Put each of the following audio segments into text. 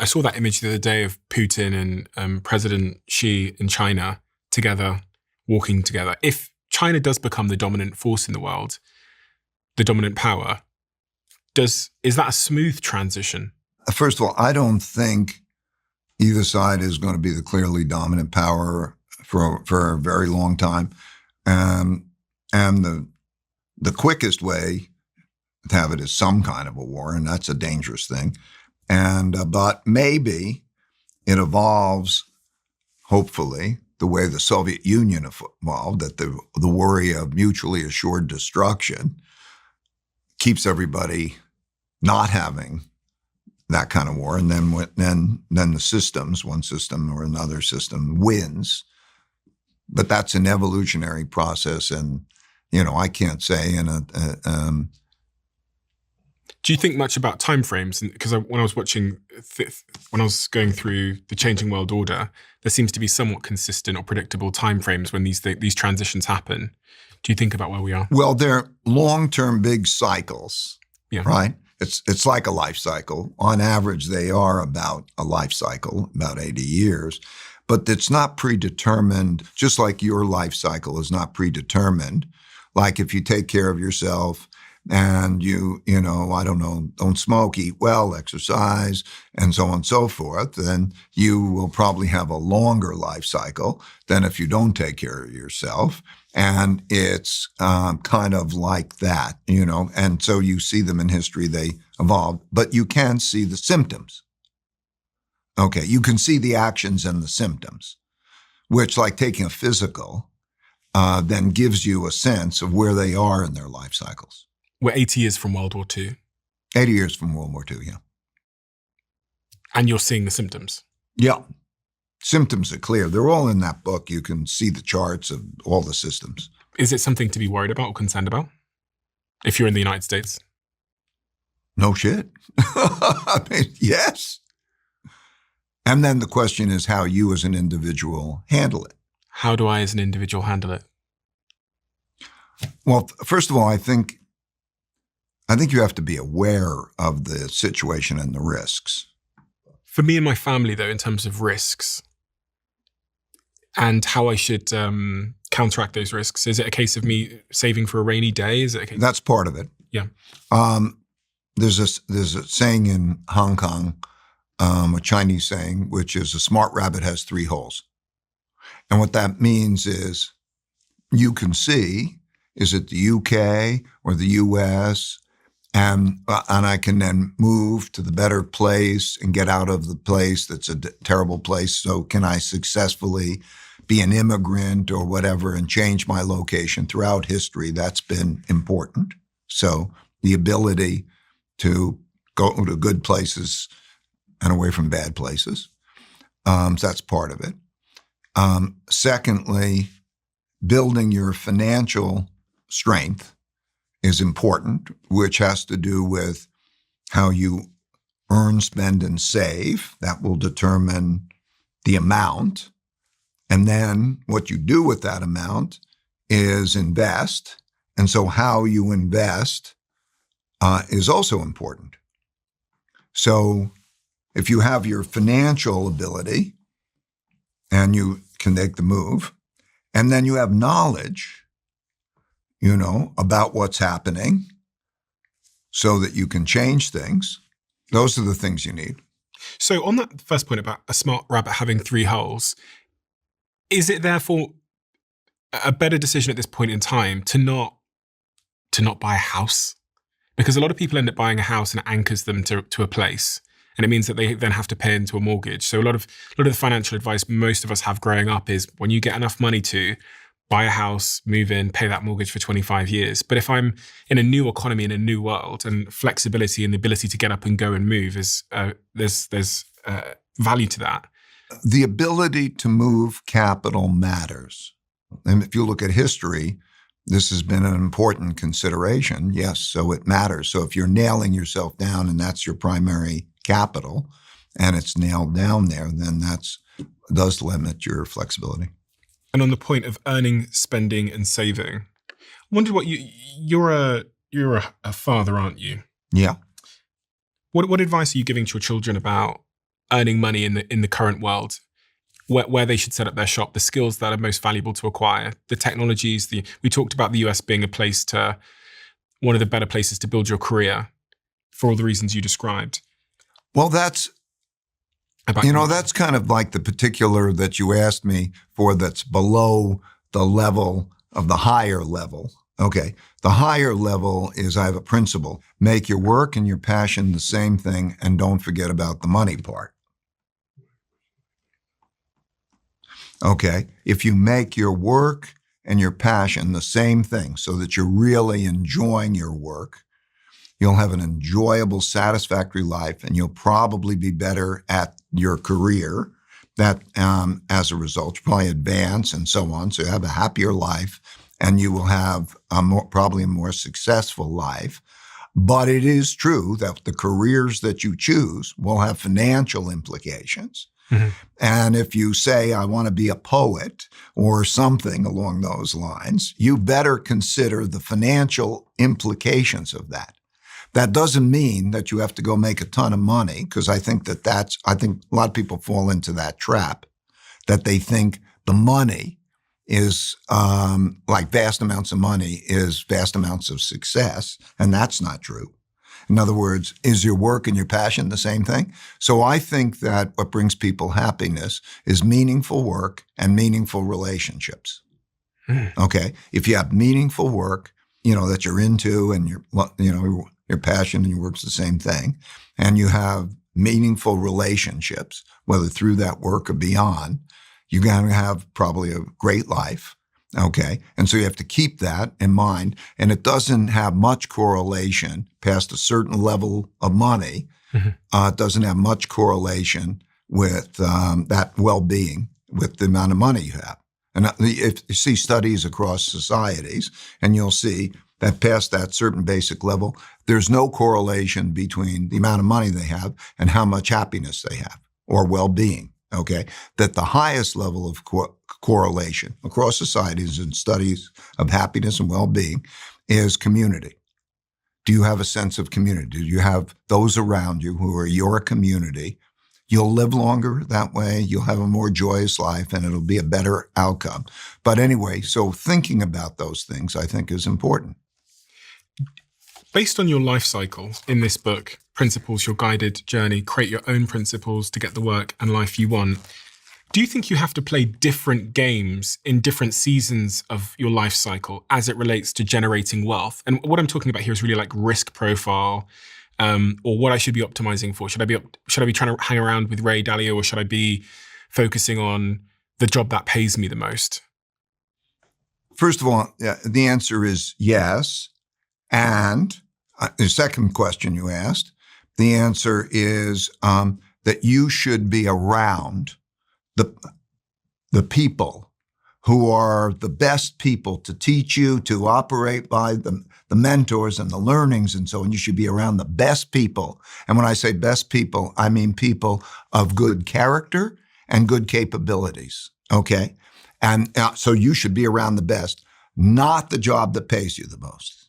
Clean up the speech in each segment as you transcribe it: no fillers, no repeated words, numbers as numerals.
I saw that image the other day of Putin and President Xi in China together, walking together. If China does become the dominant force in the world, the dominant power, is that a smooth transition? First of all, I don't think either side is going to be the clearly dominant power for a very long time. And the quickest way to have it is some kind of a war, and that's a dangerous thing. But maybe it evolves, hopefully, the way the Soviet Union evolved, that the worry of mutually assured destruction keeps everybody not having that kind of war, and then the systems, one system or another system, wins. But that's an evolutionary process, and I can't say. Do you think much about timeframes? Because when I was going through the changing world order, there seems to be somewhat consistent or predictable timeframes when these transitions happen. Do you think about where we are? Well, they're long-term big cycles, right? It's like a life cycle. On average, they are about a life cycle, about 80 years. But it's not predetermined, just like your life cycle is not predetermined. Like if you take care of yourself and don't smoke, eat well, exercise, and so on and so forth, then you will probably have a longer life cycle than if you don't take care of yourself. And it's kind of like that, and so you see them in history, they evolve, but you can see the symptoms. Okay, you can see the actions and the symptoms, which, like taking a physical, then gives you a sense of where they are in their life cycles. We're 80 years from World War II. 80 years from World War II, yeah. And you're seeing the symptoms? Yeah. Symptoms are clear. They're all in that book. You can see the charts of all the systems. Is it something to be worried about or concerned about if you're in the United States? No shit. I mean, yes. And then the question is how you as an individual handle it. How do I as an individual handle it? Well, first of all, I think you have to be aware of the situation and the risks. For me and my family, though, in terms of risks and how I should counteract those risks, is it a case of me saving for a rainy day? Is it a case? That's part of it. Yeah. There's a saying in Hong Kong, a Chinese saying, which is a smart rabbit has 3 holes. And what that means is you can see, is it the UK or the US? And I can then move to the better place and get out of the place that's a terrible place. So can I successfully be an immigrant or whatever and change my location? Throughout history, that's been important. So the ability to go to good places and away from bad places. So that's part of it. Secondly, building your financial strength is important, which has to do with how you earn, spend, and save. That will determine the amount. And then what you do with that amount is invest. And so how you invest is also important. So if you have your financial ability and you can make the move, and then you have knowledge, about what's happening so that you can change things. Those are the things you need. So on that first point about a smart rabbit having 3 holes, is it therefore a better decision at this point in time to not buy a house? Because a lot of people end up buying a house and it anchors them to a place. And it means that they then have to pay into a mortgage. So a lot of the financial advice most of us have growing up is when you get enough money to buy a house, move in, pay that mortgage for 25 years. But if I'm in a new economy, in a new world, and flexibility and the ability to get up and go and move is there's value to that. The ability to move capital matters. And if you look at history, this has been an important consideration. Yes, so it matters. So if you're nailing yourself down and that's your primary capital and it's nailed down there, then does limit your flexibility. And on the point of earning, spending, and saving, I wonder what you're a father, aren't you? Yeah. What advice are you giving to your children about earning money in the current world, where they should set up their shop, the skills that are most valuable to acquire, the technologies. We talked about the US being one of the better places to build your career for all the reasons you described. Well, that's kind of like the particular that you asked me for that's below the level of the higher level. Okay. The higher level is I have a principle. Make your work and your passion the same thing, and don't forget about the money part. Okay. If you make your work and your passion the same thing so that you're really enjoying your work, you'll have an enjoyable, satisfactory life, and you'll probably be better at your career. That, as a result, you probably advance and so on. So you have a happier life, and you will have probably a more successful life. But it is true that the careers that you choose will have financial implications. Mm-hmm. And if you say, I want to be a poet or something along those lines, you better consider the financial implications of that. That doesn't mean that you have to go make a ton of money, because I think a lot of people fall into that trap, that they think the money is like vast amounts of money is vast amounts of success. And that's not true. In other words, is your work and your passion the same thing? So I think that what brings people happiness is meaningful work and meaningful relationships. Okay. If you have meaningful work, that you're into, and your passion and your work's the same thing, and you have meaningful relationships, whether through that work or beyond, you're going to have probably a great life. Okay. And so you have to keep that in mind. And it doesn't have much correlation past a certain level of money. Mm-hmm. It doesn't have much correlation with that well-being, with the amount of money you have. And if you see studies across societies, and you'll see that past that certain basic level, there's no correlation between the amount of money they have and how much happiness they have or well-being. Okay, that the highest level of correlation across societies and studies of happiness and well-being is community. Do you have a sense of community? Do you have those around you who are your community? You'll live longer that way. You'll have a more joyous life, and it'll be a better outcome. But anyway, so thinking about those things, I think, is important. Based on your life cycle in this book, Principles, Your Guided Journey, Create Your Own Principles to Get the Work and Life You Want, do you think you have to play different games in different seasons of your life cycle as it relates to generating wealth? And what I'm talking about here is really like risk profile, or what I should be optimizing for. Should I be trying to hang around with Ray Dalio, or should I be focusing on the job that pays me the most? First of all, the answer is yes. And the second question you asked, the answer is that you should be around the people who are the best people to teach you, to operate by the mentors and the learnings and so on. You should be around the best people. And when I say best people, I mean people of good character and good capabilities. Okay? And so you should be around the best, not the job that pays you the most.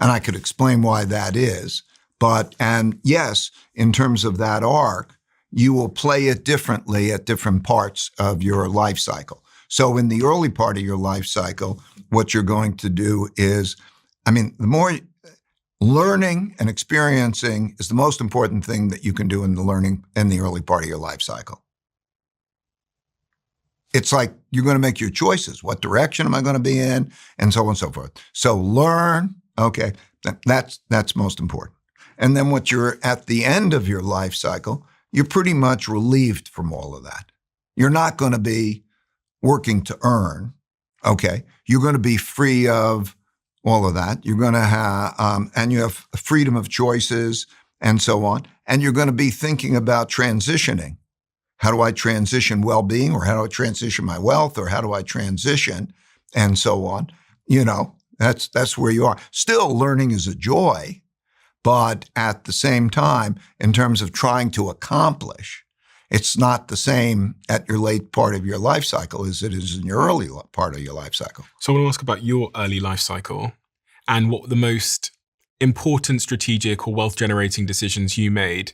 And I could explain why that is. And yes, in terms of that arc, you will play it differently at different parts of your life cycle. So in the early part of your life cycle, what you're going to do is, the more learning and experiencing is the most important thing that you can do in the early part of your life cycle. It's like you're going to make your choices. What direction am I going to be in? And so on and so forth. So learn. Okay, that's most important. And then what you're at the end of your life cycle, you're pretty much relieved from all of that. You're not going to be working to earn. Okay, you're going to be free of all of that. You're going to have, and you have freedom of choices and so on. And you're going to be thinking about transitioning. How do I transition well-being, or how do I transition my wealth, or how do I transition, and so on. That's where you are. Still, learning is a joy, but at the same time, in terms of trying to accomplish, it's not the same at your late part of your life cycle as it is in your early part of your life cycle. So I want to ask about your early life cycle and what the most important strategic or wealth-generating decisions you made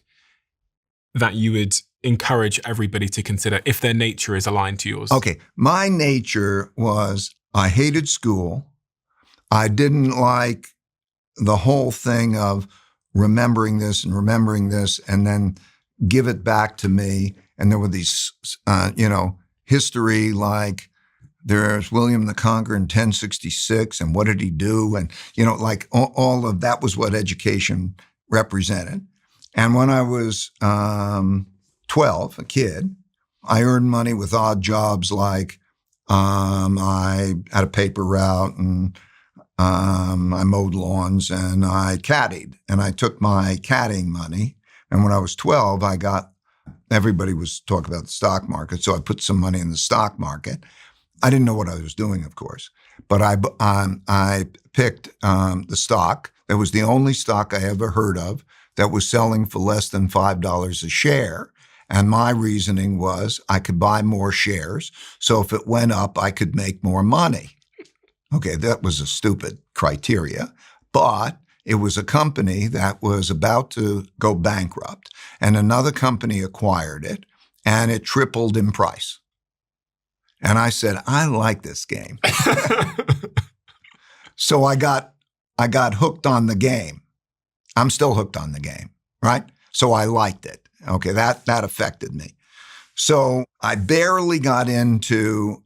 that you would encourage everybody to consider if their nature is aligned to yours? Okay. My nature was I hated school. I didn't like the whole thing of remembering this and then give it back to me. And there were these, history like there's William the Conqueror in 1066 and what did he do? And, like all of that was what education represented. And when I was 12, a kid, I earned money with odd jobs like I had a paper route and I mowed lawns and I caddied. And I took my caddying money. And when I was 12, everybody was talking about the stock market. So I put some money in the stock market. I didn't know what I was doing, of course, but I picked the stock. That was the only stock I ever heard of that was selling for less than $5 a share. And my reasoning was I could buy more shares. So if it went up, I could make more money. Okay, that was a stupid criteria, but it was a company that was about to go bankrupt, and another company acquired it, and it tripled in price. And I said, I like this game. So I got hooked on the game. I'm still hooked on the game, right? So I liked it. Okay, that affected me. So I barely got into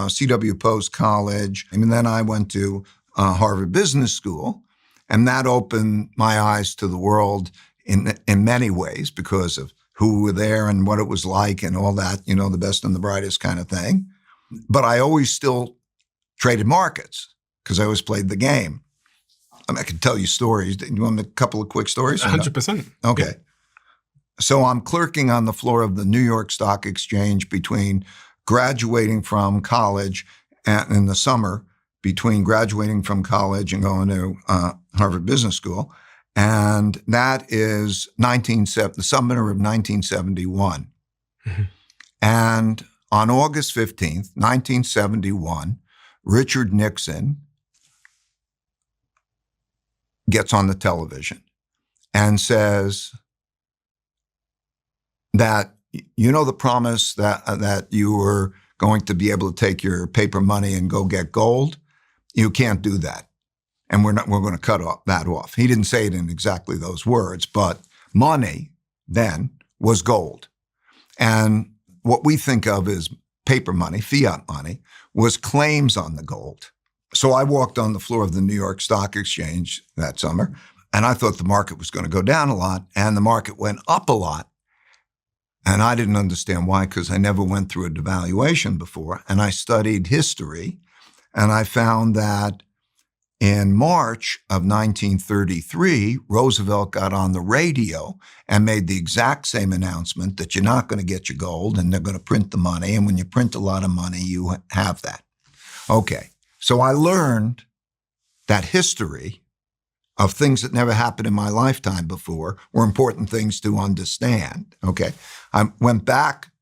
C.W. Post College, and then I went to Harvard Business School, and that opened my eyes to the world in many ways because of who were there and what it was like and all that, the best and the brightest kind of thing. But I always still traded markets because I always played the game. I could tell you stories. You want a couple of quick stories? 100%. Okay. Yeah. So I'm clerking on the floor of the New York Stock Exchange between graduating from college and in the summer, between graduating from college and going to Harvard Business School. And that is the summer of 1971. Mm-hmm. And on August 15th, 1971, Richard Nixon gets on the television and says that, the promise that you were going to be able to take your paper money and go get gold, you can't do that. And we're going to cut that off. He didn't say it in exactly those words, but money then was gold. And what we think of as paper money, fiat money, was claims on the gold. So I walked on the floor of the New York Stock Exchange that summer, and I thought the market was going to go down a lot, and the market went up a lot. And I didn't understand why, because I never went through a devaluation before. And I studied history, and I found that in March of 1933, Roosevelt got on the radio and made the exact same announcement that you're not going to get your gold and they're going to print the money. And when you print a lot of money, you have that. Okay. So I learned that history of things that never happened in my lifetime before were important things to understand. Okay. I went back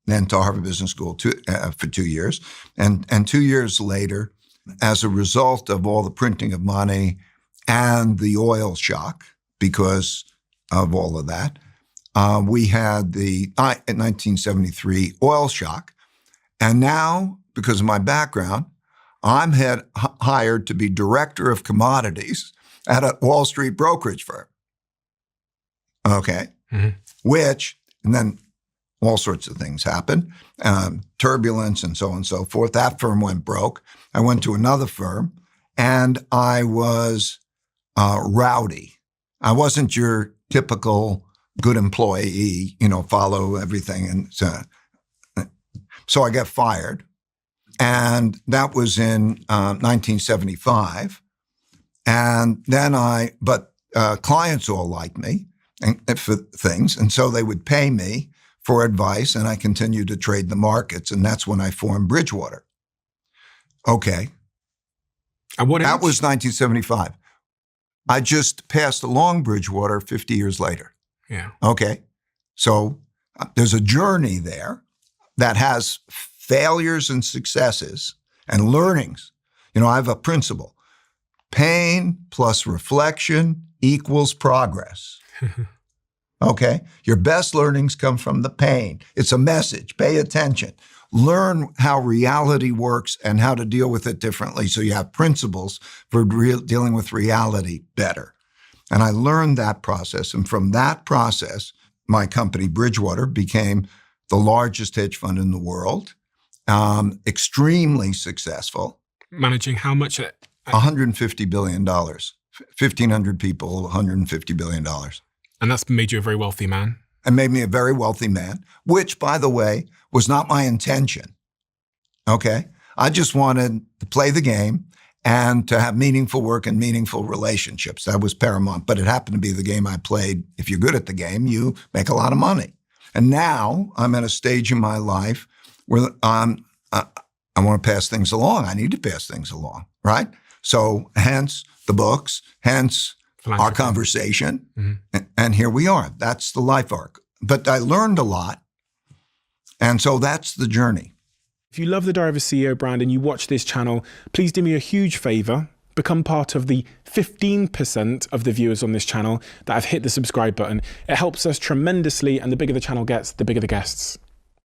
then to Harvard Business School for 2 years. And 2 years later, as a result of all the printing of money and the oil shock, because of all of that, we had the 1973 oil shock. And now, because of my background, I'm hired to be director of commodities at a Wall Street brokerage firm. Okay. Mm-hmm. And then all sorts of things happened, turbulence and so on and so forth. That firm went broke. I went to another firm, and I was rowdy. I wasn't your typical good employee, follow everything. And so I got fired. And that was in 1975. And then but clients all liked me and for things. And so they would pay me for advice, and I continued to trade the markets. And that's when I formed Bridgewater. Okay. And what that was 1975. I just passed along Bridgewater 50 years later. Yeah. Okay. So there's a journey there that has failures and successes and learnings. I have a principle. Pain plus reflection equals progress. Okay. Your best learnings come from the pain. It's a message. Pay attention. Learn how reality works and how to deal with it differently so you have principles for dealing with reality better. And I learned that process. And from that process, my company, Bridgewater, became the largest hedge fund in the world, extremely successful. Managing how much? $150 billion. 1,500 people, $150 billion. And that's made you a very wealthy man. And made me a very wealthy man, which, by the way, was not my intention. Okay? I just wanted to play the game and to have meaningful work and meaningful relationships. That was paramount. But it happened to be the game I played. If you're good at the game, you make a lot of money. And now I'm at a stage in my life where I want to pass things along. I need to pass things along, right? So hence the books, hence our conversation. Mm-hmm. And here we are. That's the life arc. But I learned a lot. And so that's the journey. If you love the Diary of a CEO brand and you watch this channel, please do me a huge favor. Become part of the 15% of the viewers on this channel that have hit the subscribe button. It helps us tremendously. And the bigger the channel gets, the bigger the guests.